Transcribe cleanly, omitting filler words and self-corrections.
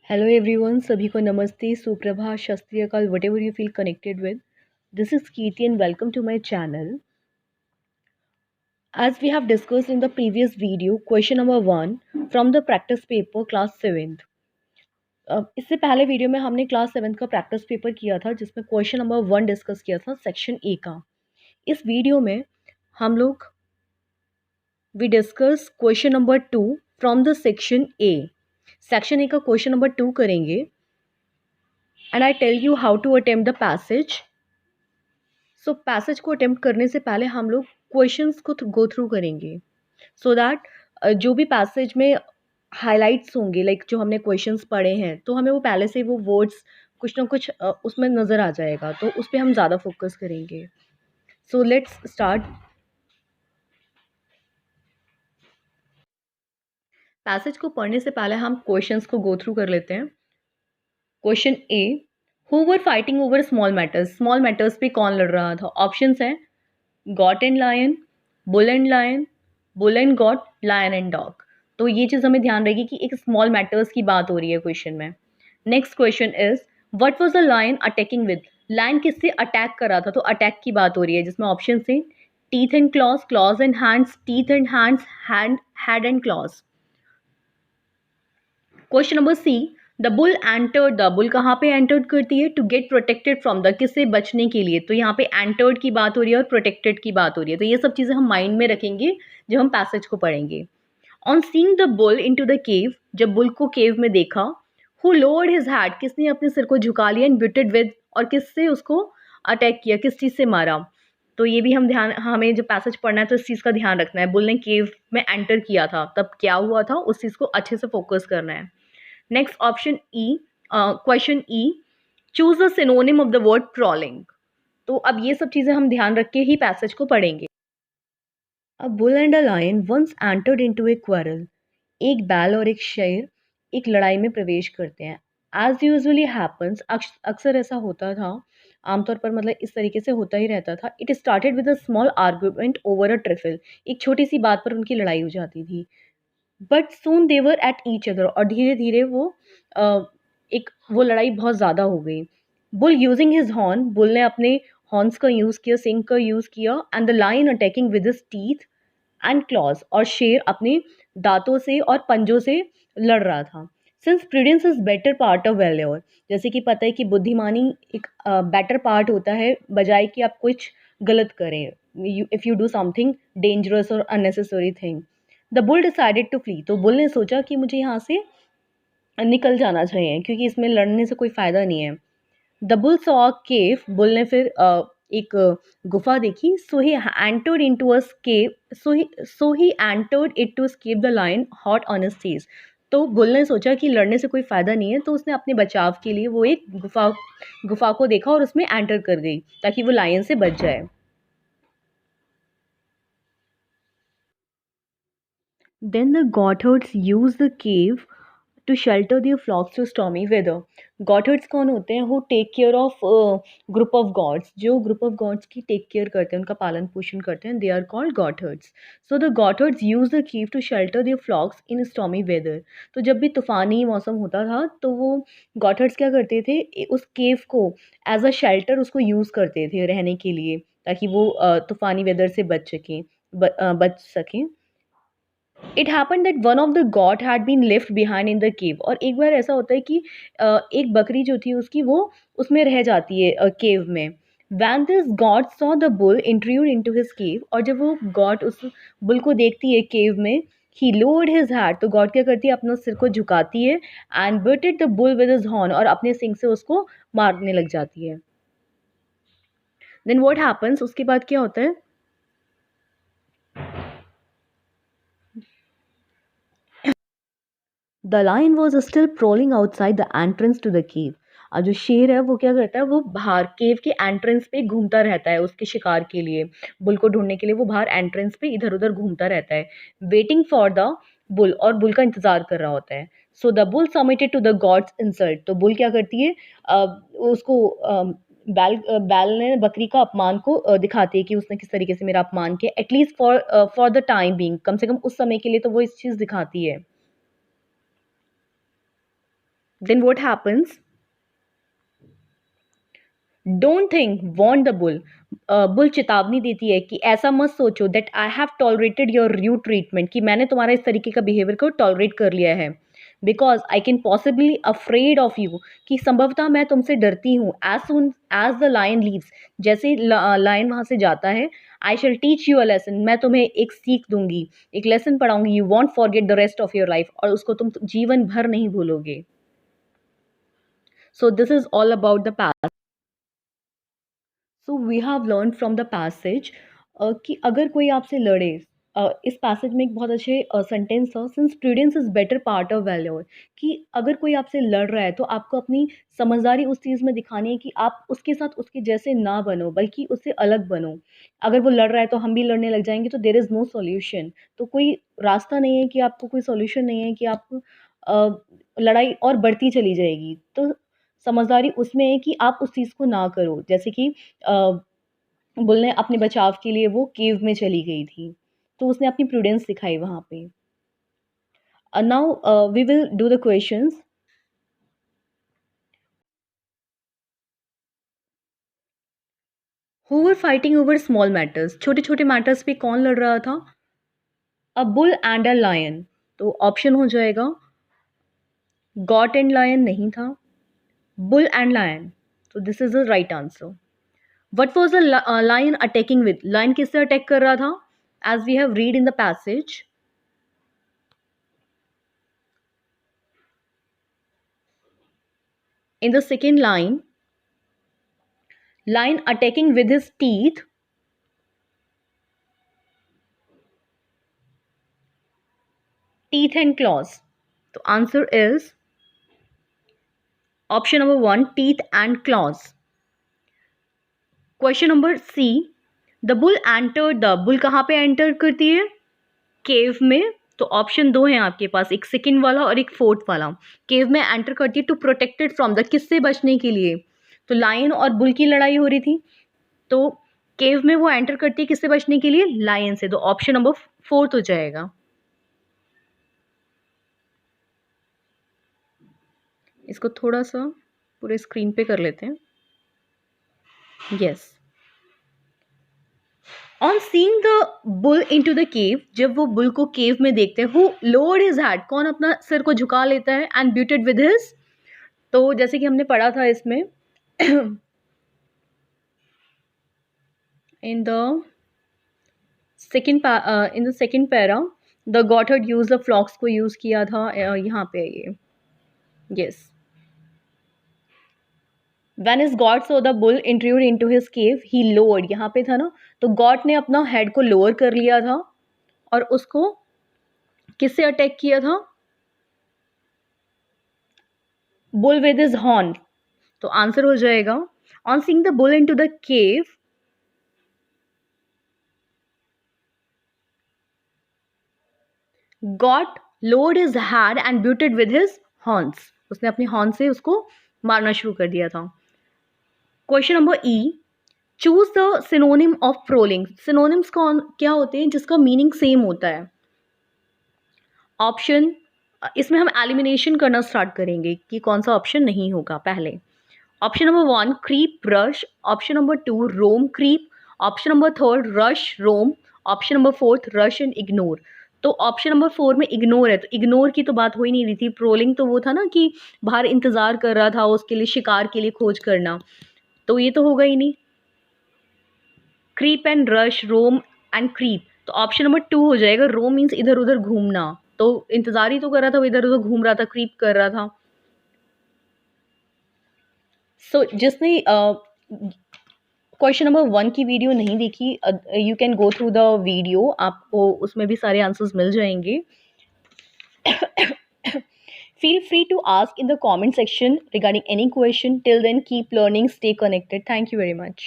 Hello everyone, सभी को नमस्ते, सुप्रभात, सत श्री अकाल, what ever you feel connected with. This is Kirti and welcome to my channel. As we have discussed in the previous video, question number 1 from the practice paper class 7th. इससे पहले video में हमने class 7th का practice paper किया था जिसमें question number 1 discuss किया था सेक्शन ए का. इस वीडियो में हम लोग we discuss question number 2 from the section A. Section A का क्वेश्चन नंबर 2 करेंगे and I tell you how to attempt the passage. So passage को अटेम्प्ट करने से पहले हम लोग क्वेश्चंस को गो थ्रू करेंगे सो दैट जो भी पैसेज में हाइलाइट्स होंगे लाइक जो हमने क्वेश्चंस पढ़े हैं तो हमें वो पहले से वो वर्ड्स कुछ ना कुछ उसमें नज़र आ जाएगा तो उस पर हम ज़्यादा फोकस करेंगे. So let's start. पैसेज को पढ़ने से पहले हम क्वेश्चंस को गो थ्रू कर लेते हैं. Question A, who were fighting over small matters. Small matters पे कौन लड़ रहा था. ऑप्शंस हैं goat and lion, bull and lion, bull and goat, lion and dog. तो ये चीज़ हमें ध्यान रहेगी कि एक स्मॉल मैटर्स की बात हो रही है क्वेश्चन में. Next question is what was the lion attacking with. Lion किससे अटैक कर रहा था. तो अटैक की बात हो रही है जिसमें ऑप्शन से teeth and claws, claws and hands, teeth and hands, hand, head and claws. Question number C, the bull entered. The bull कहाँ पे एंटर्ड करती है. To get protected from the, किससे बचने के लिए. तो यहाँ पे एंटर्ड की बात हो रही है और प्रोटेक्टेड की बात हो रही है. तो ये सब चीज़ें हम माइंड में रखेंगे जब हम पैसेज को पढ़ेंगे. On seeing the bull into the केव. जब बुल को केव में देखा. हु लोअर्ड हिज हैड, किसने अपने सिर को झुका लिया. एंड ब्यूटेड विद, और किससे उसको अटैक किया, किस चीज़ से मारा. तो ये भी हमें जब पैसेज पढ़ना है तो इस चीज़ का ध्यान रखना है. बुल ने केव में एंटर किया था तब क्या हुआ था उस चीज़ को अच्छे से फोकस करना है. Next option E, question E, choose the synonym of the word prowling. तो अब ये सब चीज़ें हम ध्यान रख के ही पैसेज को पढ़ेंगे. A bull and a lion once entered into a quarrel. एक बैल और एक शेर एक लड़ाई में प्रवेश करते हैं. एज यूजुअली हैपन्स, अक्सर ऐसा होता था, आमतौर पर मतलब इस तरीके से होता ही रहता था. It started with a small argument over a trifle. एक छोटी सी बात पर उनकी लड़ाई हो जाती थी. But soon they were at each other, और धीरे धीरे वो लड़ाई बहुत ज़्यादा हो गई. Bull using his horn, bull ने अपने हॉर्न्स का यूज़ किया, सिंग का यूज़ किया. And the lion attacking with his teeth and claws, और शेर अपने दांतों से और पंजों से लड़ रहा था. Since prudence is better part of valour, जैसे कि पता है कि बुद्धिमानी एक बेटर पार्ट होता है बजाय कि आप कुछ गलत करें. If you do something dangerous और unnecessary thing. The bull decided to flee. तो बुल ने सोचा कि मुझे यहाँ से निकल जाना चाहिए क्योंकि इसमें लड़ने से कोई फ़ायदा नहीं है. The bull saw a cave. Bull ने फिर एक गुफा देखी. So he entered into a cave. So he entered it to escape the lion hot on his face. तो बुल ने सोचा कि लड़ने से कोई फ़ायदा नहीं है तो उसने अपने बचाव के लिए वो एक गुफा को देखा और उसमें एंटर कर गई ताकि वो लायन से बच जाए. Then the Gothards use the cave to shelter their flocks to stormy weather. Gothards कौन होते हैं. who take care of group of gods. जो group of gods की take care करते हैं, उनका पालन पोषण करते हैं, they are called Gothards. So the Gothards use the cave to shelter their flocks in stormy weather. तो जब भी तूफानी मौसम होता था तो वो Gothards क्या करते थे, उस केव को एज अ शेल्टर उसको यूज़ करते थे रहने के लिए ताकि वो तूफानी वेदर से बच सकें. It happen that one of the goat had been left behind in the cave. और एक बार ऐसा होता है कि एक बकरी जो थी उसकी वो उसमें रह जाती है केव में. When this goat saw the bull intrude into his cave. और जब वो गॉड उस बुल को देखती है केव में, ही लोड हिज हैड. तो गॉड क्या करती है, अपना सिर को झुकाती है and butted the bull with his horn, और अपने सिंग से उसको मारने लग जाती है. देन व्हाट हैपन्स, उसके बाद क्या होता है. The lion was still prowling outside the entrance to the cave. और जो शेर है वो क्या करता है, वो बाहर केव के एंट्रेंस पे घूमता रहता है उसके शिकार के लिए. बुल को ढूंढने के लिए वो बाहर एंट्रेंस पे इधर उधर घूमता रहता है, वेटिंग फॉर द बुल, और बुल का इंतजार कर रहा होता है. So the bull submitted to the goat's insult. तो बुल क्या करती है, उसको बैल ने बकरी का अपमान को दिखाती है कि उसने किस तरीके से मेरा अपमान किया. At least for the time being, कम से कम उस समय के लिए तो वो इस चीज़ दिखाती है. Then what happens? Don't think want the bull. Bull चेतावनी देती है कि ऐसा मत सोचो that I have tolerated your rude treatment, कि मैंने तुम्हारा इस तरीके का बिहेवियर को टॉलरेट कर लिया है, because I can possibly afraid of you, कि संभवतः मैं तुमसे डरती हूँ। As soon as the lion leaves, जैसे लायन वहाँ से जाता है, I shall teach you a lesson, मैं तुम्हें एक सीख दूंगी, एक लेसन पढ़ाऊंगी, you won't forget the rest of your life, और उसको तुम जीवन भर नहीं भूलोगे। So this is all about the past. So we have learn from the passage कि अगर कोई आपसे लड़े, इस पैसेज में एक बहुत अच्छे सेंटेंस था, since prudence is better part of valour, कि अगर कोई आपसे लड़ रहा है तो आपको अपनी समझदारी उस चीज़ में दिखानी है कि आप उसके साथ उसके जैसे ना बनो, बल्कि उससे अलग बनो। अगर वो लड़ रहा है तो हम भी लड़ने लग जाएंगे, तो देर इज़ नो सॉल्यूशन, तो कोई रास्ता नहीं है, कि आपको कोई सॉल्यूशन नहीं है, कि आप लड़ाई और बढ़ती चली जाएगी। तो समझदारी उसमें है कि आप उस चीज़ को ना करो, जैसे कि बुल ने अपने बचाव के लिए वो केव में चली गई थी, तो उसने अपनी प्रूडेंस दिखाई वहाँ पे। Now we will do the questions. Who were fighting over small matters, छोटे छोटे मैटर्स पे कौन लड़ रहा था? A bull and a lion, तो ऑप्शन हो जाएगा गॉट एंड लायन नहीं था, बुल एंड लायन, तो this is the right answer. What was the lion attacking with, lion किससे अटैक कर रहा था? As we have read in the passage, in the second line, lion attacking with his teeth, teeth and claws. The answer is option number 1, teeth and claws. Question number C, the bull entered the, bull कहाँ पे enter करती है? Cave में। तो option 2 हैं आपके पास, एक second वाला और एक फोर्थ वाला। केव में एंटर करती है टू प्रोटेक्टेड फ्रॉम द, किससे बचने के लिए? तो लायन और बुल की लड़ाई हो रही थी, तो केव में वो एंटर करती है किससे बचने के लिए? लायन से, तो ऑप्शन नंबर 4 हो जाएगा। इसको थोड़ा सा पूरे स्क्रीन पे कर लेते हैं। Yes, on seeing the bull into the केव, जब वो बुल को केव में देखते हैं, हु लोअर्ड हिज हेड, कौन अपना सिर को झुका लेता है, एंड ब्यूटेड विद हिज, तो जैसे कि हमने पढ़ा था इसमें in the second para, the goatherd use the flocks को यूज किया था, यहाँ पे ये। Yes, When his god saw the bull intrude into his cave, he lowered, यहाँ पे था ना, तो गॉड ने अपना हेड को लोअर कर लिया था और उसको किससे अटैक किया था? बुल विद हिज हॉर्न, तो आंसर हो जाएगा on seeing the bull into the cave, goat lowered his head and butted with his horns, उसने अपने हॉर्न से उसको मारना शुरू कर दिया था। Question number E, choose the synonym of prowling, synonyms कौन क्या होते हैं जिसका मीनिंग सेम होता है? ऑप्शन, इसमें हम एलिमिनेशन करना स्टार्ट करेंगे कि कौन सा ऑप्शन नहीं होगा। पहले option number 1 creep rush, option number 2 roam creep, option number 3 rush roam, option number 4 rush and ignore. तो ऑप्शन नंबर 4 में इग्नोर है, तो इग्नोर की तो बात हो ही नहीं रही थी। प्रोलिंग तो वो था ना कि बाहर इंतजार कर रहा था उसके लिए, शिकार के लिए खोज करना, तो ये तो होगा ही नहीं। Creep and rush, roam and creep, तो ऑप्शन नंबर 2 हो जाएगा। रोम मीन्स इधर उधर घूमना, तो इंतजार ही तो कर रहा था, वो इधर उधर घूम रहा था, क्रीप कर रहा था। सो जिसने क्वेश्चन नंबर 1 की वीडियो नहीं देखी, you can go through the video, आपको उसमें भी सारे आंसर्स मिल जाएंगे। Feel free to ask in the comment section regarding any question. Till then, keep learning, stay connected. Thank you very much.